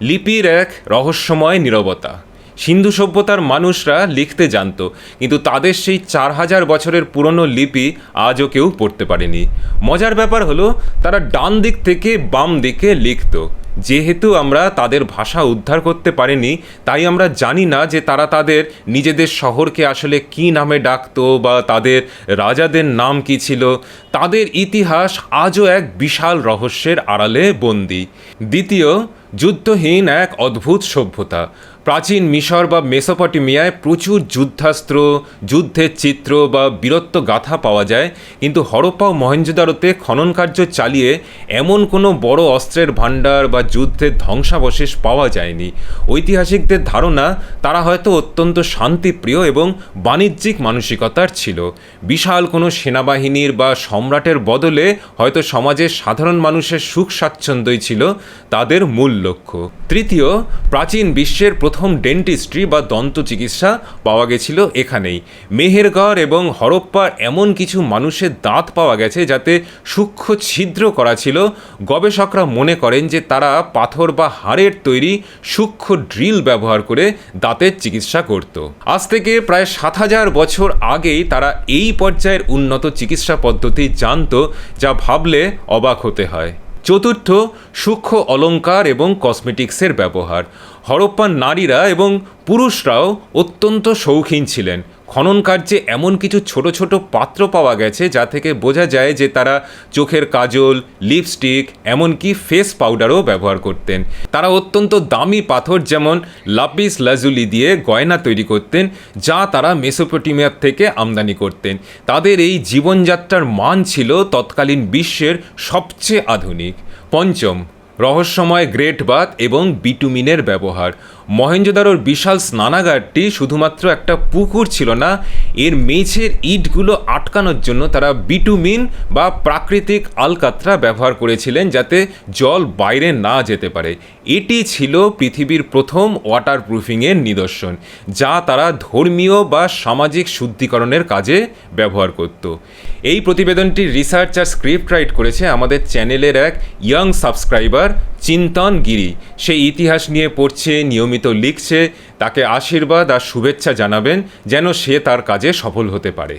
লিপির এক রহস্যময় নীরবতা। সিন্ধু সভ্যতার মানুষরা লিখতে জানতো, কিন্তু তাদের সেই 4000 বছরের পুরনো লিপি আজও কেউ পড়তে পারেনি। মজার ব্যাপার হলো, তারা ডান দিক থেকে বাম দিকে লিখতো। যেহেতু আমরা তাদের ভাষা উদ্ধার করতে পারিনি, তাই আমরা জানি না যে তারা তাদের নিজেদের শহরকে আসলে কী নামে ডাকতো বা তাদের রাজাদের নাম কী ছিল। তাদের ইতিহাস আজও এক বিশাল রহস্যের আড়ালে বন্দী। দ্বিতীয়, যুদ্ধহীন এক অদ্ভুত সভ্যতা। প্রাচীন মিশর বা মেসোপটেমিয়ায় প্রচুর যুদ্ধাস্ত্র, যুদ্ধের চিত্র বা বীরত্ব গাথা পাওয়া যায়, কিন্তু হরপ্পা ও মহেঞ্জোদারোতে খনন কার্য চালিয়ে এমন কোনো বড় অস্ত্রের ভাণ্ডার বা যুদ্ধের ধ্বংসাবশেষ পাওয়া যায়নি। ঐতিহাসিকদের ধারণা, তারা হয়তো অত্যন্ত শান্তিপ্রিয় এবং বাণিজ্যিক মানসিকতার ছিল। বিশাল কোনো সেনাবাহিনীর বা সম্রাটের বদলে হয়তো সমাজের সাধারণ মানুষের সুখ স্বাচ্ছন্দ্যই ছিল তাদের মূল লক্ষ্য। তৃতীয়, প্রাচীন বিশ্বের প্রথম ডেন্টিস্ট্রি বা দন্ত চিকিৎসা পাওয়া গেছিল এখানেই। মেহেরগড় এবং হরপ্পার এমন কিছু মানুষের দাঁত পাওয়া গেছে যাতে সূক্ষ্ম ছিদ্র করা ছিল। গবেষকরা মনে করেন যে তারা পাথর বা হাড়ের তৈরি সূক্ষ্ম ড্রিল ব্যবহার করে দাঁতের চিকিৎসা করত। আজ থেকে প্রায় 7000 বছর আগেই তারা এই পর্যায়ের উন্নত চিকিৎসা পদ্ধতি জানত, যা ভাবলে অবাক হতে হয়। চতুর্থ, সূক্ষ্ম অলঙ্কার এবং কসমেটিক্সের ব্যবহার। হরপ্পার নারীরা এবং পুরুষরাও অত্যন্ত শৌখিন ছিলেন। খনন কার্যে এমন কিছু ছোট ছোট পাত্র পাওয়া গেছে যা থেকে বোঝা যায় যে তারা চোখের কাজল, লিপস্টিক, এমনকি ফেস পাউডারও ব্যবহার করতেন। তারা অত্যন্ত দামি পাথর যেমন লাপিস লাজুলি দিয়ে গয়না তৈরি করতেন, যা তারা মেসোপটেমিয়ার থেকে আমদানি করতেন। তাদের এই জীবনযাত্রার মান ছিল তৎকালীন বিশ্বের সবচেয়ে আধুনিক। পঞ্চম, রহস্যময় গ্রেট বাথ এবং বিটুমিনের ব্যবহার। মহেঞ্জোদারোর বিশাল স্নানাগারটি শুধুমাত্র একটা পুকুর ছিল না, এর মেঝের ইটগুলো আটকানোর জন্য তারা বিটুমিন বা প্রাকৃতিক আলকাতরা ব্যবহার করেছিলেন, যাতে জল বাইরে না যেতে পারে। এটি ছিল পৃথিবীর প্রথম ওয়াটারপ্রুফিংয়ের নিদর্শন, যা তারা ধর্মীয় বা সামাজিক শুদ্ধিকরণের কাজে ব্যবহার করত। এই প্রতিবেদনটির রিসার্চ আর স্ক্রিপ্ট রাইট করেছে আমাদের চ্যানেলের এক ইয়াং সাবস্ক্রাইবার চিন্তন গিরি। সে ইতিহাস নিয়ে পড়ছে, নিয়মিত লিখছে। তাকে আশীর্বাদ আর শুভেচ্ছা জানাবেন যেন সে তার কাজে সফল হতে পারে।